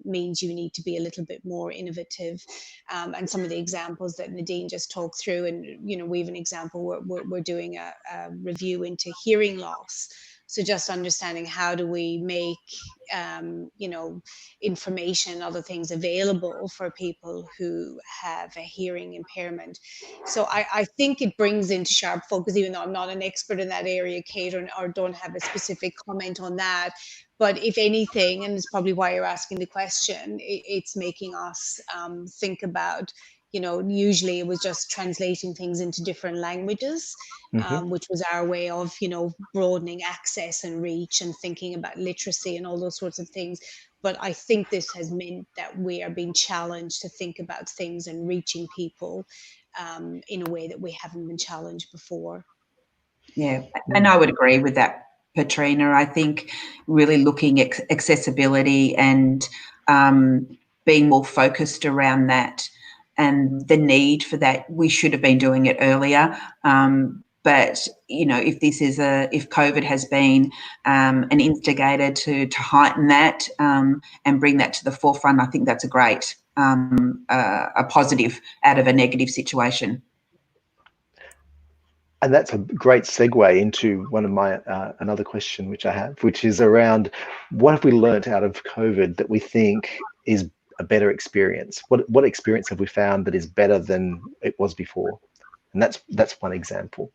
means you need to be a little bit more innovative. And some of the examples that Nadine just talked through, and we have an example we're doing a review into hearing loss. So just understanding how do we make, information and other things available for people who have a hearing impairment. So I think it brings into sharp focus, even though I'm not an expert in that area, Kate, or don't have a specific comment on that. But if anything, and it's probably why you're asking the question, it's making us think about, usually it was just translating things into different languages, which was our way of, broadening access and reach and thinking about literacy and all those sorts of things. But I think this has meant that we are being challenged to think about things and reaching people in a way that we haven't been challenged before. Yeah, and I would agree with that, Petrina. I think really looking at accessibility and being more focused around that and the need for that. We should have been doing it earlier. But, you know, if COVID has been an instigator to heighten that and bring that to the forefront, I think that's a great, a positive out of a negative situation. And that's a great segue into one of my another question which I have, which is around what have we learnt out of COVID that we think is a better experience? What experience have we found that is better than it was before? And that's one example.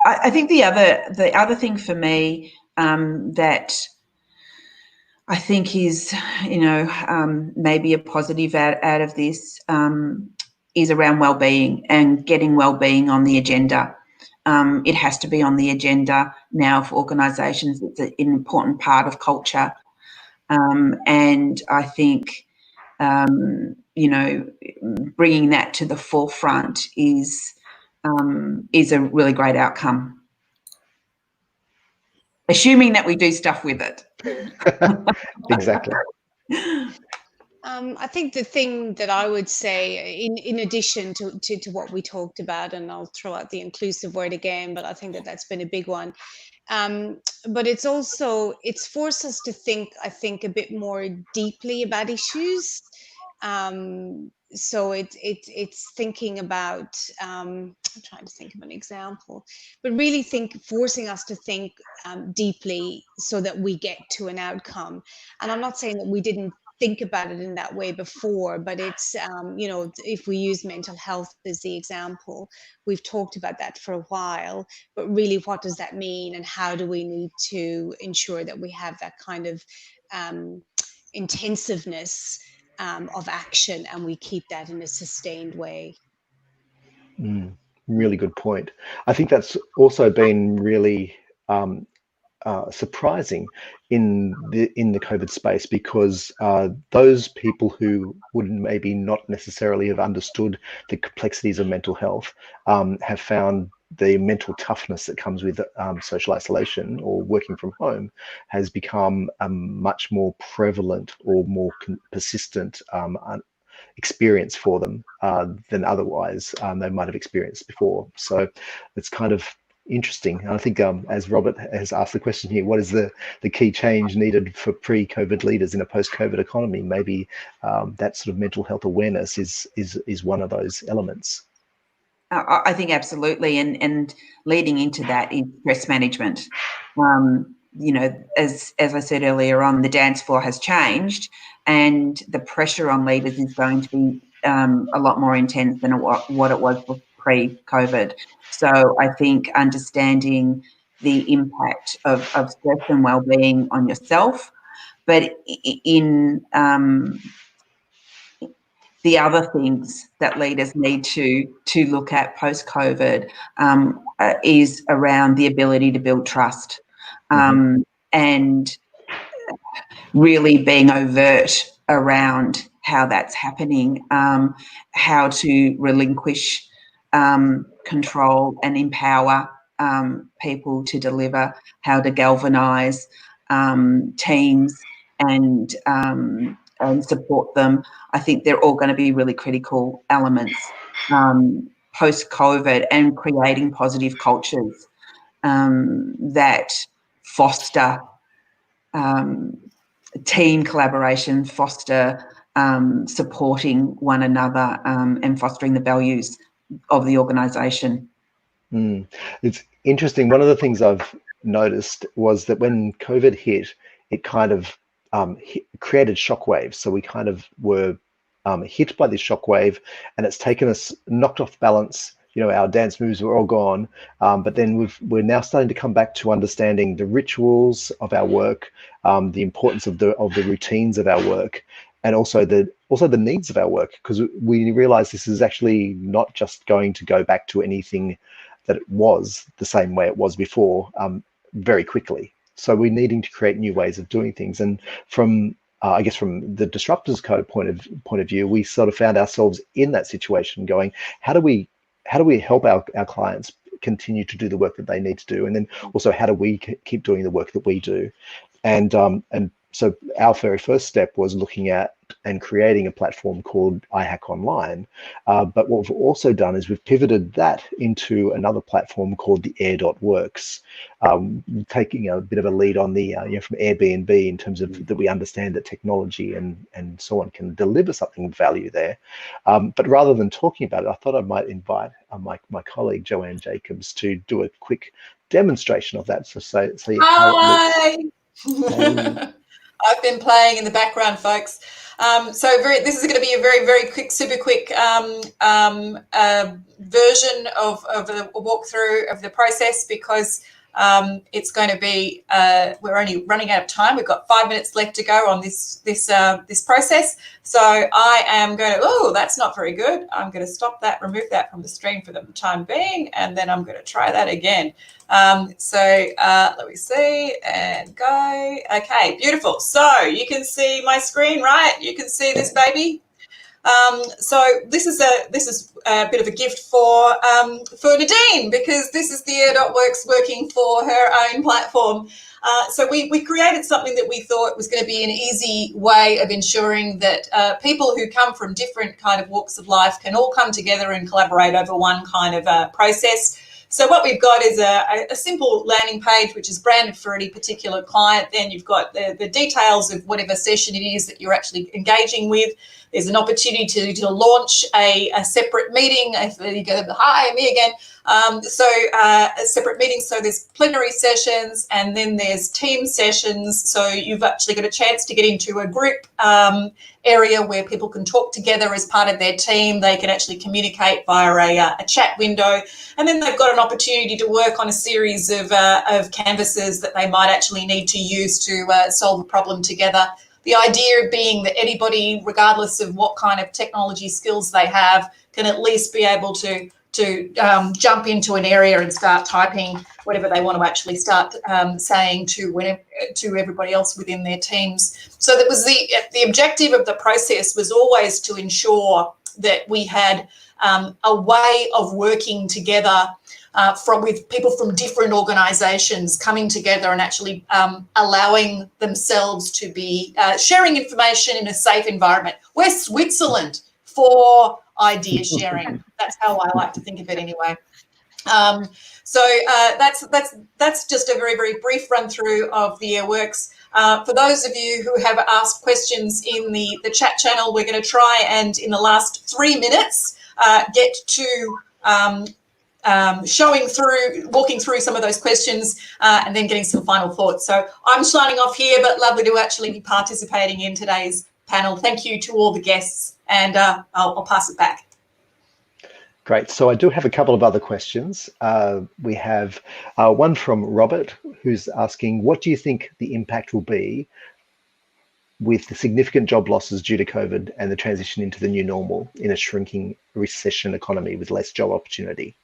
I think the other thing for me that I think is, you know, maybe a positive out of this is around wellbeing and getting wellbeing on the agenda. It has to be on the agenda now for organisations. It's an important part of culture, and I think you know, bringing that to the forefront is a really great outcome, assuming that we do stuff with it. Exactly. I think the thing that I would say, in addition to what we talked about, and I'll throw out the inclusive word again, but I think that's been a big one. But it's forced us to think, I think, a bit more deeply about issues. So it's thinking about, I'm trying to think of an example, but really forcing us to think deeply so that we get to an outcome. And I'm not saying that we didn't think about it in that way before, but it's, you know, if we use mental health as the example, we've talked about that for a while, but really what does that mean, and how do we need to ensure that we have that kind of intensiveness of action, and we keep that in a sustained way. Really good point. I think that's also been really surprising in the COVID space, because those people who would maybe not necessarily have understood the complexities of mental health have found the mental toughness that comes with social isolation or working from home has become a much more prevalent or more persistent experience for them than otherwise they might have experienced before. So it's kind of interesting. And I think as Robert has asked the question here, what is the key change needed for pre-COVID leaders in a post-COVID economy? Maybe that sort of mental health awareness is one of those elements. I think absolutely, and leading into that is stress management. You know, as I said earlier on, the dance floor has changed, and the pressure on leaders is going to be a lot more intense than what it was pre-COVID. So I think understanding the impact of stress and wellbeing on yourself, but in the other things that leaders need to look at post-COVID is around the ability to build trust, and really being overt around how that's happening, how to relinquish control and empower people to deliver, how to galvanise teams and support them. I think they're all going to be really critical elements post-COVID, and creating positive cultures that foster team collaboration, foster supporting one another, and fostering the values of the organisation. It's interesting. One of the things I've noticed was that when COVID hit, it kind of created shockwaves. So we kind of were hit by this shockwave, and it's taken us, knocked off balance. You know, our dance moves were all gone, but then we're now starting to come back to understanding the rituals of our work, the importance of the routines of our work, and also the needs of our work, because we realize this is actually not just going to go back to anything that it was the same way it was before very quickly. So we're needing to create new ways of doing things. And from I guess from the Disruptors Code point of view, we sort of found ourselves in that situation going, how do we help our clients continue to do the work that they need to do? And then also, how do we keep doing the work that we do? And So our very first step was looking at and creating a platform called iHack Online. But what we've also done is we've pivoted that into another platform called the Air.works, taking a bit of a lead on the from Airbnb in terms of that we understand that technology and so on can deliver something of value there. But rather than talking about it, I thought I might invite my colleague Joanne Jacobs to do a quick demonstration of that. So see how it looks. I've been playing in the background, folks. This is going to be a very quick, super quick version of the walkthrough of the process, because it's going to be we're only running out of time. We've got 5 minutes left to go on this process. So I am going to, oh, that's not very good. I'm going to stop that, remove that from the stream for the time being, and then I'm going to try that again. Let me see and go. Okay, beautiful. So you can see my screen, right? You can see this baby. So this is a bit of a gift for Nadine, because this is the Air.works working for her own platform. So we created something that we thought was going to be an easy way of ensuring that people who come from different kind of walks of life can all come together and collaborate over one kind of process. So what we've got is a simple landing page, which is branded for any particular client. Then you've got the details of whatever session it is that you're actually engaging with. There's an opportunity to launch a separate meeting. If you go, hi, me again. A separate meeting. So there's plenary sessions, and then there's team sessions. So you've actually got a chance to get into a group area where people can talk together as part of their team. They can actually communicate via a chat window, and then they've got an opportunity to work on a series of canvases that they might actually need to use to solve a problem together. The idea being that anybody, regardless of what kind of technology skills they have, can at least be able to jump into an area and start typing whatever they want to actually start saying to everybody else within their teams. So that was the objective of the process, was always to ensure that we had a way of working together with people from different organisations coming together and actually allowing themselves to be sharing information in a safe environment. We're Switzerland for idea sharing. That's how I like to think of it anyway. That's just a very brief run through of the Airworks. For those of you who have asked questions in the chat channel, we're going to try and in the last 3 minutes get to walking through some of those questions and then getting some final thoughts. So I'm signing off here, but lovely to actually be participating in today's panel. Thank you to all the guests, and I'll pass it back. Great. So I do have a couple of other questions. We have one from Robert, who's asking, what do you think the impact will be with the significant job losses due to COVID and the transition into the new normal in a shrinking recession economy with less job opportunity?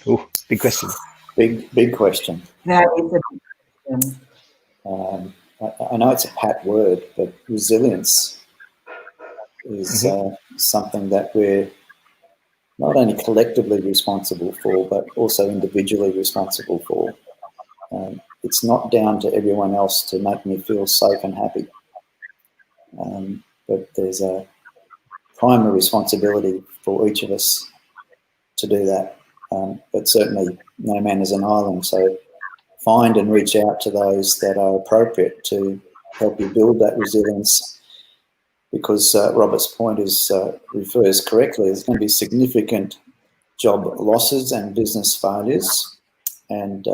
Oh, big question. Big question. That is a big question. I know it's a pat word, but resilience is something that we're not only collectively responsible for, but also individually responsible for. It's not down to everyone else to make me feel safe and happy, but there's a primary responsibility for each of us to do that. But certainly no man is an island, so find and reach out to those that are appropriate to help you build that resilience, because Robert's point refers correctly. There's going to be significant job losses and business failures, and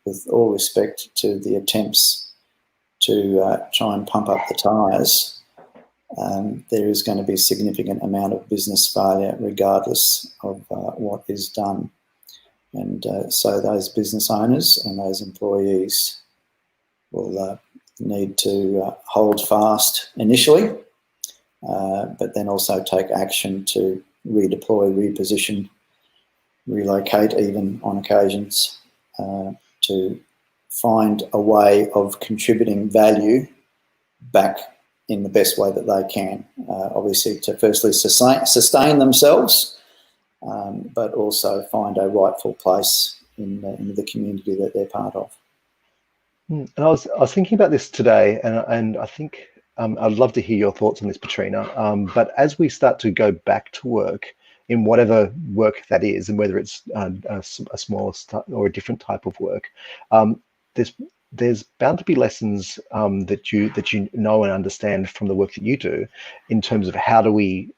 with all respect to the attempts to try and pump up the tyres, there is going to be a significant amount of business failure regardless of what is done. And so those business owners and those employees will need to hold fast initially, but then also take action to redeploy, reposition, relocate even on occasions, to find a way of contributing value back in the best way that they can. Obviously to firstly sustain themselves, but also find a rightful place in the community that they're part of. And I was thinking about this today, and I think I'd love to hear your thoughts on this, Petrina. But as we start to go back to work in whatever work that is, and whether it's a smaller or a different type of work, there's there's bound to be lessons that you know and understand from the work that you do, in terms of how do we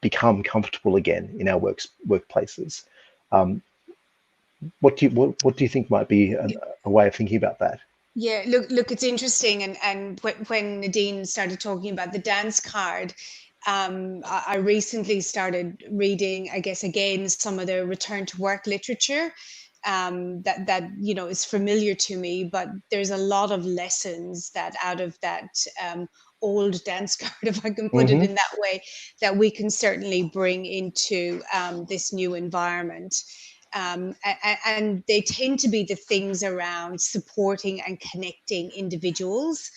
become comfortable again in our workplaces. What do you think might be a way of thinking about that? Yeah, look, it's interesting, and when Nadine started talking about the dance card, I recently started reading, I guess, again, some of the return to work literature, that is familiar to me, but there's a lot of lessons that out of that old dance card, if I can put it in that way, that we can certainly bring into this new environment. And they tend to be the things around supporting and connecting individuals,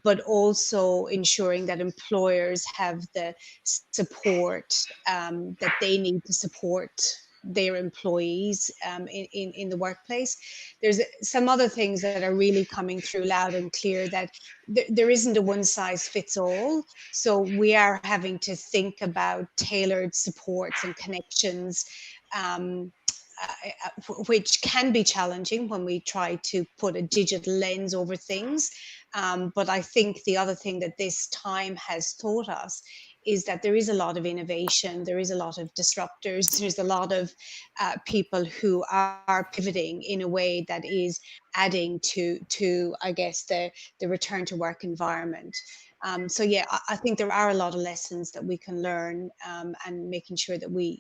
but also ensuring that employers have the support that they need to support their employees in the workplace. There's some other things that are really coming through loud and clear, that there isn't a one size fits all. So we are having to think about tailored supports and connections, which can be challenging when we try to put a digital lens over things. But I think the other thing that this time has taught us is that there is a lot of innovation, there is a lot of disruptors, there's a lot of people who are pivoting in a way that is adding to I guess, the return to work environment. So yeah, I think there are a lot of lessons that we can learn, and making sure that we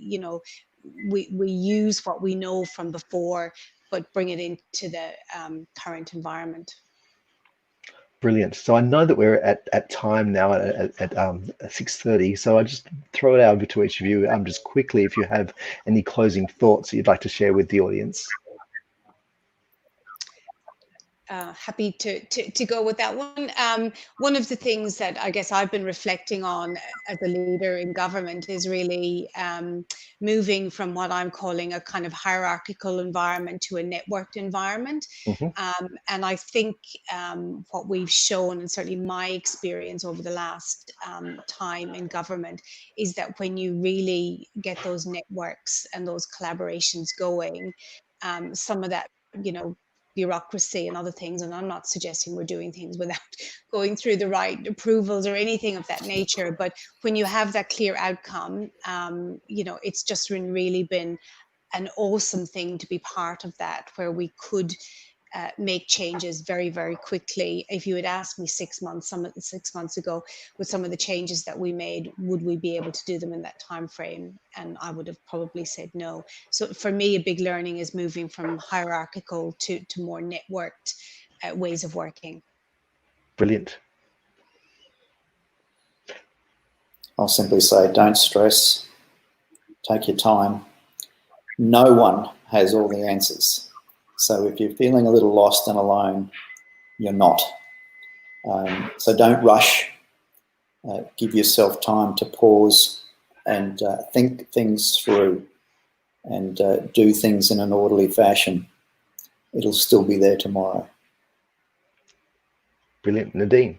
use what we know from before, but bring it into the current environment. Brilliant. So I know that we're at time now at 6:30. So I just throw it over to each of you, just quickly, if you have any closing thoughts that you'd like to share with the audience. Happy to go with that one. One of the things that I guess I've been reflecting on as a leader in government is really moving from what I'm calling a kind of hierarchical environment to a networked environment. And I think what we've shown, and certainly my experience over the last time in government, is that when you really get those networks and those collaborations going, some of that, bureaucracy and other things, and I'm not suggesting we're doing things without going through the right approvals or anything of that nature, but when you have that clear outcome, it's just really been an awesome thing to be part of that, where we could make changes very, very quickly. If you had asked me 6 months ago, with some of the changes that we made, would we be able to do them in that time frame? And I would have probably said no. So for me, a big learning is moving from hierarchical to more networked ways of working. Brilliant. I'll simply say, don't stress, take your time. No one has all the answers. So if you're feeling a little lost and alone, you're not. So don't rush. Give yourself time to pause and think things through, and do things in an orderly fashion. It'll still be there tomorrow. Brilliant. Nadine?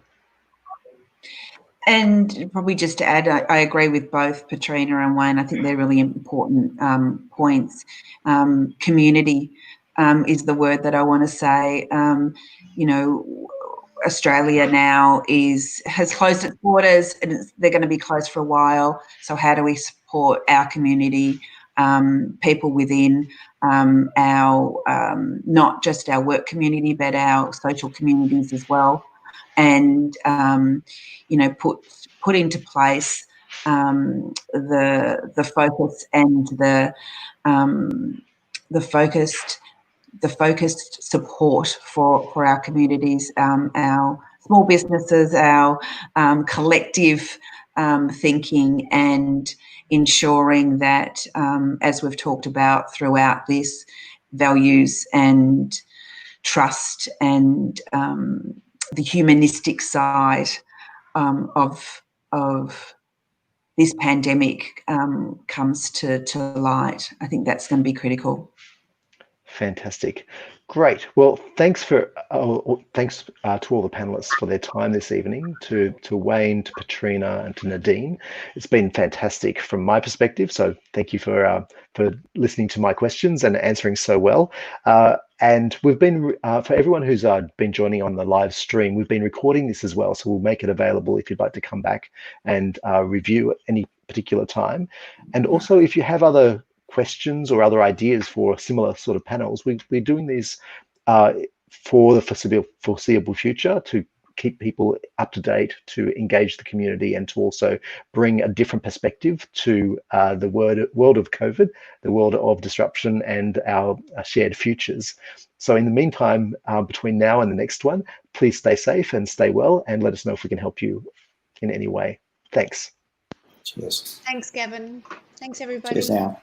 And probably just to add, I agree with both Petrina and Wayne. I think they're really important points. Community is the word that I want to say. Australia now has closed its borders, and they're going to be closed for a while. So how do we support our community, people within our, not just our work community, but our social communities as well, and put into place the focus and the focused support for our communities, our small businesses, our collective thinking, and ensuring that, as we've talked about throughout this, values and trust and the humanistic side of this pandemic comes to light. I think that's going to be critical. Fantastic. Great. Well, thanks to all the panelists for their time this evening, to Wayne, to Petrina, and to Nadine. It's been fantastic from my perspective. So thank you for listening to my questions and answering so well. And we've been, for everyone who's been joining on the live stream, we've been recording this as well. So we'll make it available if you'd like to come back and review at any particular time. And also, if you have other questions or other ideas for similar sort of panels, we're doing these for the foreseeable future, to keep people up to date, to engage the community, and to also bring a different perspective to the world of COVID, the world of disruption, and our shared futures. So in the meantime, between now and the next one, please stay safe and stay well, and let us know if we can help you in any way. Thanks. Cheers. Thanks, Gavin. Thanks, everybody. Cheers now.